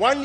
1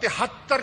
73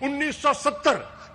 1970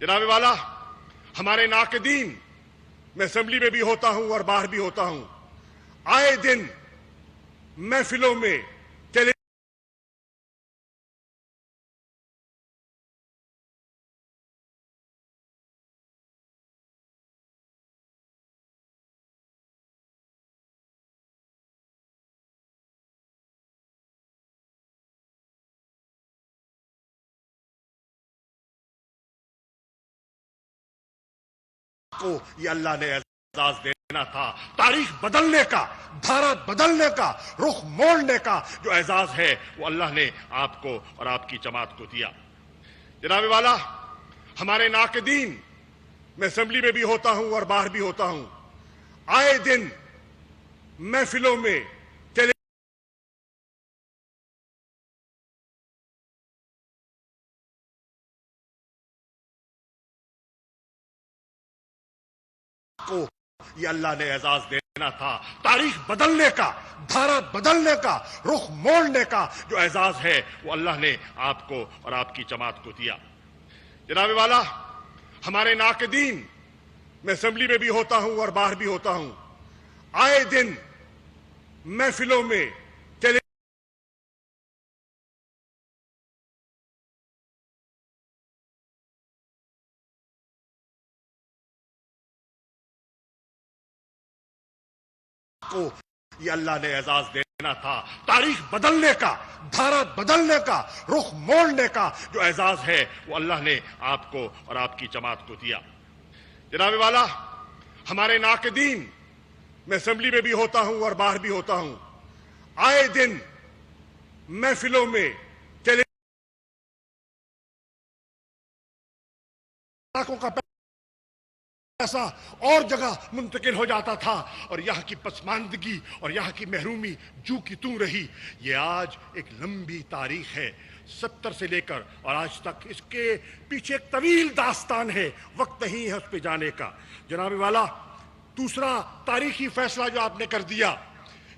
جناب والا، ہمارے ناقدین، میں اسمبلی میں بھی ہوتا ہوں اور باہر بھی ہوتا ہوں، آئے دن محفلوں میں کو یہ اللہ نے اعزاز دینا تھا، تاریخ بدلنے کا، دھارا بدلنے کا، رخ موڑنے کا جو اعزاز ہے وہ اللہ نے آپ کو اور آپ کی جماعت کو دیا۔ جناب والا، ہمارے ناقدین، میں اسمبلی میں بھی ہوتا ہوں اور باہر بھی ہوتا ہوں، آئے دن محفلوں میں کو یہ اللہ نے اعزاز دینا تھا، تاریخ بدلنے کا، دھارا بدلنے کا، رخ موڑنے کا جو اعزاز ہے وہ اللہ نے آپ کو اور آپ کی جماعت کو دیا۔ جناب والا، ہمارے ناقدین، میں اسمبلی میں بھی ہوتا ہوں اور باہر بھی ہوتا ہوں، آئے دن محفلوں میں کو یہ اللہ نے اعزاز دینا تھا، تاریخ بدلنے کا، دھارا بدلنے کا، رخ موڑنے کا جو اعزاز ہے وہ اللہ نے آپ کو اور آپ کی جماعت کو دیا۔ جناب والا، ہمارے ناقدین، میں اسمبلی میں بھی ہوتا ہوں اور باہر بھی ہوتا ہوں، آئے دن محفلوں میں کا پیسہ اور جگہ منتقل ہو جاتا تھا اور یہاں کی پسماندگی اور یہاں کی محرومی جو کی توں رہی۔ یہ آج ایک لمبی تاریخ ہے، 70 سے لے کر اور آج تک اس کے پیچھے ایک طویل داستان ہے، وقت نہیں ہے اس پہ جانے کا۔ جناب والا، دوسرا تاریخی فیصلہ جو آپ نے کر دیا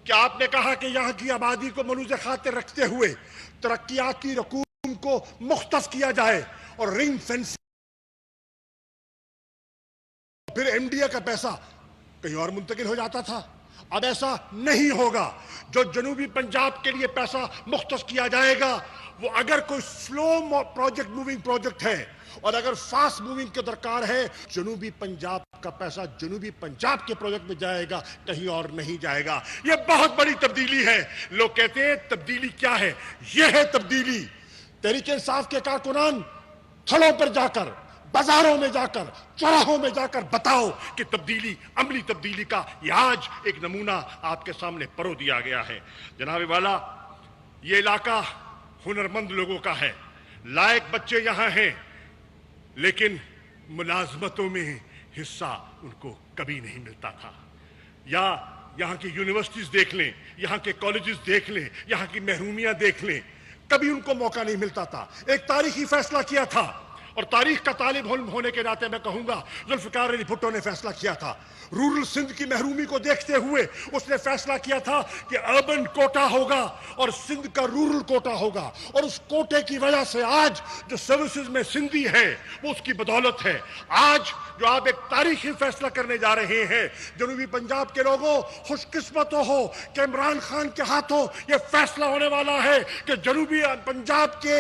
کہ آپ نے کہا کہ یہاں کی آبادی کو ملوز خاطر رکھتے ہوئے ترقیاتی رقوم کو مختص کیا جائے اور رنگ فینس، پھر ایم ڈی اے کا پیسہ کہیں اور منتقل ہو جاتا تھا۔ اب ایسا نہیں ہوگا۔ جو جنوبی پنجاب کے لیے پیسہ مختص کیا جائے گا وہ اگر کوئی سلو پروجیکٹ، موونگ پروجیکٹ ہے اور اگر فاسٹ موونگ کے درکار ہے، جنوبی پنجاب کا پیسہ جنوبی پنجاب کے پروجیکٹ میں جائے گا، کہیں اور نہیں جائے گا۔ یہ بہت بڑی تبدیلی ہے۔ لوگ کہتے ہیں تبدیلی کیا ہے؟ یہ ہے تبدیلی۔ تحریک انصاف کے کارکنان تھڑوں پر جا کر، بازاروں میں جا کر، چوراہوں میں جا کر بتاؤ کہ تبدیلی، عملی تبدیلی کا یہ آج ایک نمونہ آپ کے سامنے پرو دیا گیا ہے۔ جناب والا، یہ علاقہ ہنرمند لوگوں کا ہے، لائق بچے یہاں ہیں، لیکن ملازمتوں میں حصہ ان کو کبھی نہیں ملتا تھا۔ یا یہاں کی یونیورسٹیز دیکھ لیں، یہاں کے کالجز دیکھ لیں، یہاں کی محرومیاں دیکھ لیں، کبھی ان کو موقع نہیں ملتا تھا۔ ایک تاریخی فیصلہ کیا تھا اور تاریخ کا طالب علم ہونے کے ناطے میں کہوں گا، ذوالفقار علی بھٹو نے فیصلہ کیا تھا۔ رورل سندھ کی محرومی کو دیکھتے ہوئے اس نے فیصلہ کیا تھا کہ اربن کوٹا ہوگا اور سندھ کا رورل کوٹا ہوگا، اور اس کوٹے کی وجہ سے آج جو سروسز میں سندھی ہے وہ اس کی بدولت ہے۔ آج جو آپ ایک تاریخی فیصلہ کرنے جا رہے ہیں، جنوبی پنجاب کے لوگوں خوش قسمتوں ہو کہ عمران خان کے ہاتھوں یہ فیصلہ ہونے والا ہے کہ جنوبی پنجاب کے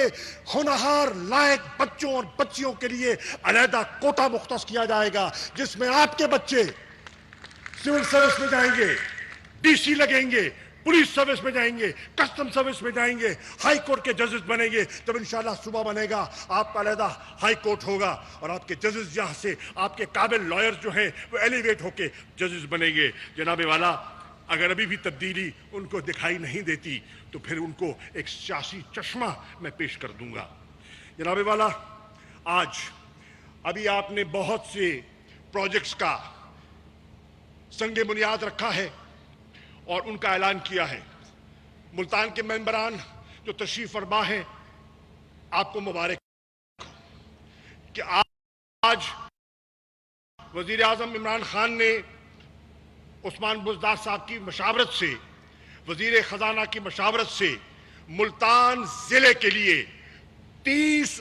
ہونہار لائق بچوں اور بچیوں کے لیے علیحدہ کوٹا مختص کیا جائے گا، جس میں آپ کے بچے سول سروس میں جائیں گے، ڈی سی لگیں گے، پولیس سروس میں جائیں گے، کسٹم سروس میں جائیں گے، ہائی کورٹ کے ججز بنیں گے۔ تب انشاءاللہ صبح بنے گا آپ کا علیحدہ ہائی کورٹ ہوگا اور آپ کے ججز یہاں سے، آپ کے قابل لائر جو ہیں وہ ایلیویٹ ہو کے ججز بنیں گے۔ جناب والا، اگر ابھی بھی تبدیلی ان کو دکھائی نہیں دیتی تو پھر ان کو ایک سیاسی چشمہ میں پیش کر دوں گا۔ جناب والا، آج ابھی آپ نے بہت سے پروجیکٹس کا سنگ بنیاد رکھا ہے اور ان کا اعلان کیا ہے۔ ملتان کے ممبران جو تشریف فرما ہیں، آپ کو مبارک کہ آج وزیر اعظم عمران خان نے عثمان بزدار صاحب کی مشاورت سے، وزیر خزانہ کی مشاورت سے، ملتان ضلع کے لیے 30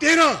13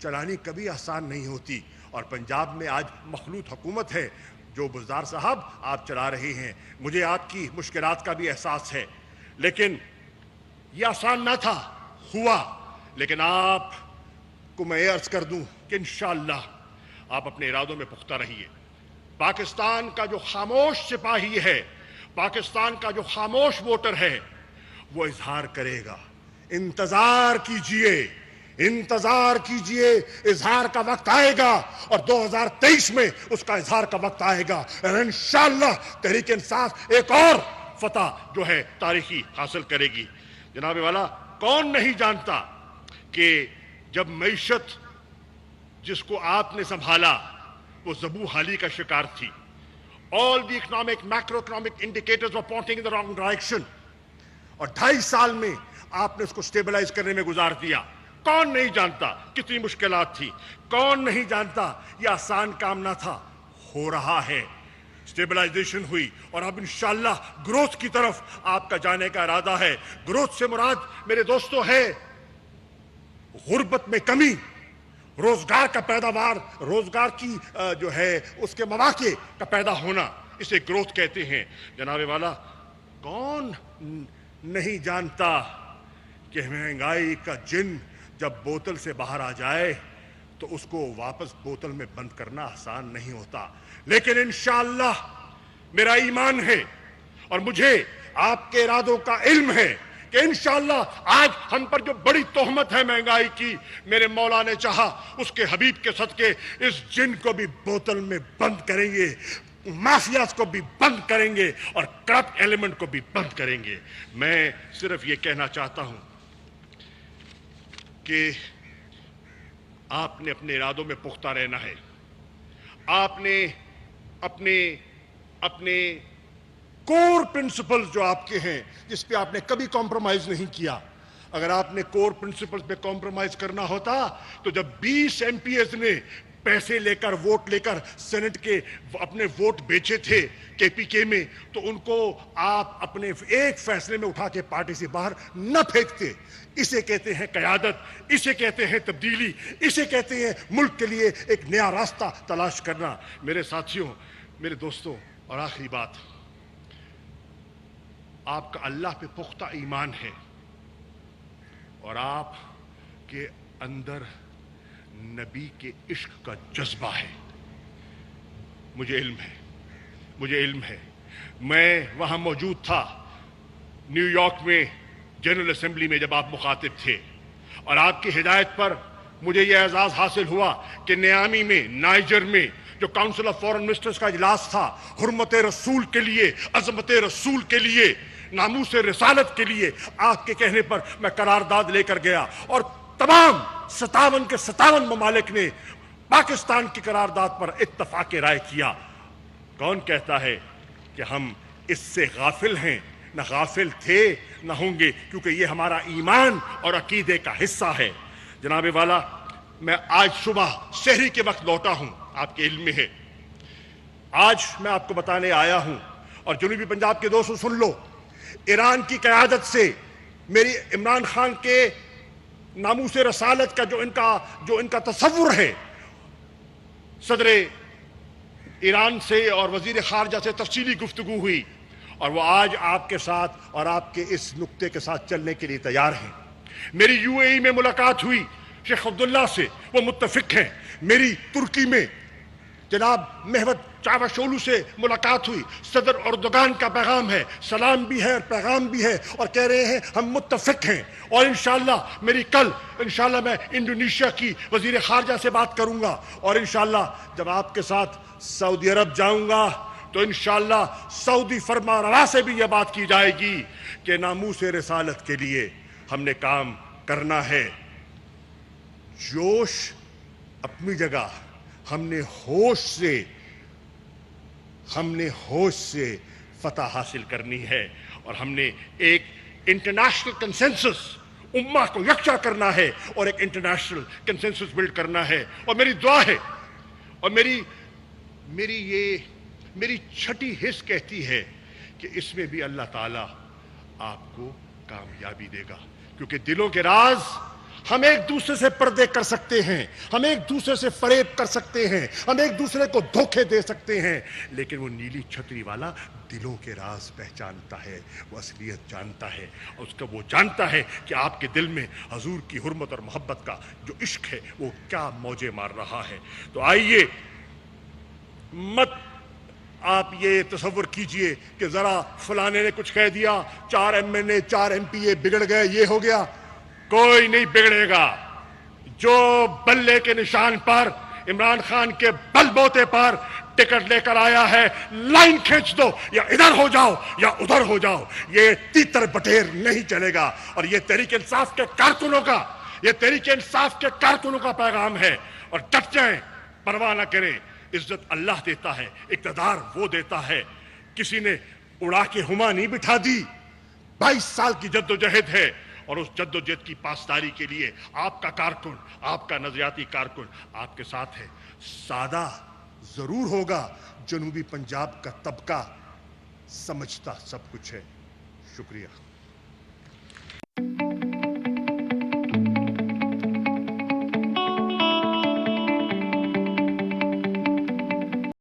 چلانی کبھی آسان نہیں ہوتی، اور پنجاب میں آج مخلوط حکومت ہے جو بزدار صاحب آپ چلا رہے ہیں، مجھے آپ کی مشکلات کا بھی احساس ہے، لیکن یہ آسان نہ تھا، ہوا۔ لیکن آپ کو میں عرض کر دوں کہ انشاءاللہ آپ اپنے ارادوں میں پختہ رہیے۔ پاکستان کا جو خاموش سپاہی ہے، پاکستان کا جو خاموش ووٹر ہے، وہ اظہار کرے گا۔ انتظار کیجئے، انتظار کیجئے، اظہار کا وقت آئے گا، اور 2023 میں اس کا اظہار کا وقت آئے گا، اور انشاءاللہ تحریک انصاف ایک اور فتح جو ہے تاریخی حاصل کرے گی۔ جناب والا، کون نہیں جانتا کہ جب معیشت جس کو آپ نے سنبھالا وہ زبوں حالی کا شکار تھی، all the economic macro economic indicators were pointing in the wrong direction، اور 2.5 سال میں آپ نے اس کو سٹیبلائز کرنے میں گزار دیا۔ کون نہیں جانتا کتنی مشکلات تھی، کون نہیں جانتا یہ آسان کام نہ تھا، ہو رہا ہے، سٹیبلائزیشن ہوئی، اور اب انشاءاللہ گروتھ کی طرف آپ کا جانے کا ارادہ ہے۔ گروتھ سے مراد میرے دوستو ہے غربت میں کمی، روزگار کا پیداوار، روزگار کی جو ہے اس کے مواقع کا پیدا ہونا، اسے گروتھ کہتے ہیں۔ جناب والا، کون نہیں جانتا کہ مہنگائی کا جن جب بوتل سے باہر آ جائے تو اس کو واپس بوتل میں بند کرنا آسان نہیں ہوتا، لیکن انشاءاللہ میرا ایمان ہے اور مجھے آپ کے ارادوں کا علم ہے کہ انشاءاللہ آج ہم پر جو بڑی تہمت ہے مہنگائی کی، میرے مولا نے چاہا اس کے حبیب کے صدقے اس جن کو بھی بوتل میں بند کریں گے، مافیاز کو بھی بند کریں گے، اور کرپٹ ایلیمنٹ کو بھی بند کریں گے۔ میں صرف یہ کہنا چاہتا ہوں کہ آپ نے اپنے ارادوں میں پختہ رہنا ہے، آپ نے اپنے کور پرنسپلز جو آپ کے ہیں جس پہ آپ نے کبھی کمپرومائز نہیں کیا، اگر آپ نے کور پرنسپلز پہ کمپرومائز کرنا ہوتا تو جب 20 ایم پی ایز نے پیسے لے کر ووٹ لے کر سینٹ کے اپنے ووٹ بیچے تھے کے پی کے میں، تو ان کو آپ اپنے ایک فیصلے میں اٹھا کے پارٹی سے باہر نہ پھینکتے۔ اسے کہتے ہیں قیادت، اسے کہتے ہیں تبدیلی، اسے کہتے ہیں ملک کے لیے ایک نیا راستہ تلاش کرنا۔ میرے ساتھیوں، میرے دوستوں، اور آخری بات، آپ کا اللہ پہ پختہ ایمان ہے اور آپ کے اندر نبی کے عشق کا جذبہ ہے۔ مجھے علم ہے، میں وہاں موجود تھا نیو یارک میں جنرل اسمبلی میں جب آپ مخاطب تھے، اور آپ کی ہدایت پر مجھے یہ اعزاز حاصل ہوا کہ نیامی میں، نائجر میں جو کاؤنسل آف فورن منسٹرز کا اجلاس تھا، حرمت رسول کے لیے، عظمت رسول کے لیے، ناموس رسالت کے لیے آپ کے کہنے پر میں قرارداد لے کر گیا، اور تمام 57 کے 57 ممالک نے پاکستان کی قرارداد پر اتفاق رائے کیا۔ کون کہتا ہے کہ ہم اس سے غافل ہیں؟ نہ غافل تھے نہ ہوں گے، کیونکہ یہ ہمارا ایمان اور عقیدے کا حصہ ہے۔ جناب والا، میں آج صبح سحری کے وقت لوٹا ہوں، آپ کے علم میں ہے، آج میں آپ کو بتانے آیا ہوں، اور جنوبی پنجاب کے دوستوں سن لو، ایران کی قیادت سے میری عمران خان کے ناموس رسالت کا جو ان کا تصور ہے، صدر ایران سے اور وزیر خارجہ سے تفصیلی گفتگو ہوئی، اور وہ آج آپ کے ساتھ اور آپ کے اس نقطے کے ساتھ چلنے کے لیے تیار ہیں۔ میری یو اے ای میں ملاقات ہوئی شیخ عبداللہ سے، وہ متفق ہیں۔ میری ترکی میں جناب مہوت چاوشولو سے ملاقات ہوئی، صدر اردوغان کا پیغام ہے، سلام بھی ہے اور پیغام بھی ہے، اور کہہ رہے ہیں ہم متفق ہیں۔ اور انشاءاللہ انشاءاللہ میں انڈونیشیا کی وزیر خارجہ سے بات کروں گا، اور انشاءاللہ جب آپ کے ساتھ سعودی عرب جاؤں گا تو انشاءاللہ سعودی فرما روا سے بھی یہ بات کی جائے گی کہ ناموس رسالت کے لیے ہم نے کام کرنا ہے۔ جوش اپنی جگہ، ہم نے ہوش سے فتح حاصل کرنی ہے، اور ہم نے ایک انٹرنیشنل کنسنسس امہ کو یکجا کرنا ہے، اور ایک انٹرنیشنل کنسنسس بلڈ کرنا ہے۔ اور میری دعا ہے، اور میری چھٹی حص کہتی ہے کہ اس میں بھی اللہ تعالیٰ آپ کو کامیابی دے گا، کیونکہ دلوں کے راز ہم ایک دوسرے سے پردے کر سکتے ہیں، ہم ایک دوسرے سے فریب کر سکتے ہیں، ہم ایک دوسرے کو دھوکے دے سکتے ہیں، لیکن وہ نیلی چھتری والا دلوں کے راز پہچانتا ہے، وہ اصلیت جانتا ہے، اور اس کا وہ جانتا ہے کہ آپ کے دل میں حضور کی حرمت اور محبت کا جو عشق ہے وہ کیا موجیں مار رہا ہے۔ تو آئیے مت آپ یہ تصور کیجئے کہ ذرا فلانے نے کچھ کہہ دیا، 4 MNA 4 MPA بگڑ گئے، یہ ہو گیا۔ کوئی نہیں بگڑے گا۔ جو بلے کے نشان پر، عمران خان کے بل بوتے پر ٹکٹ لے کر آیا ہے، لائن کھینچ دو، یا ادھر ہو جاؤ یا ادھر ہو جاؤ، یہ تیتر بٹیر نہیں چلے گا۔ اور یہ تحریک انصاف کے کارکنوں کا، یہ تحریک انصاف کے کارکنوں کا پیغام ہے۔ اور ڈٹ جائیں، پرواہ نہ کریں، عزت اللہ دیتا ہے، اقتدار وہ دیتا ہے۔ کسی نے اڑا کے ہما نہیں بٹھا دی، 22 سال کی جدوجہد ہے، اور اس جدوجہد کی پاسداری کے لیے آپ کا کارکن، آپ کا نظریاتی کارکن آپ کے ساتھ ہے۔ سادہ ضرور ہوگا، جنوبی پنجاب کا طبقہ سمجھتا سب کچھ ہے۔ شکریہ۔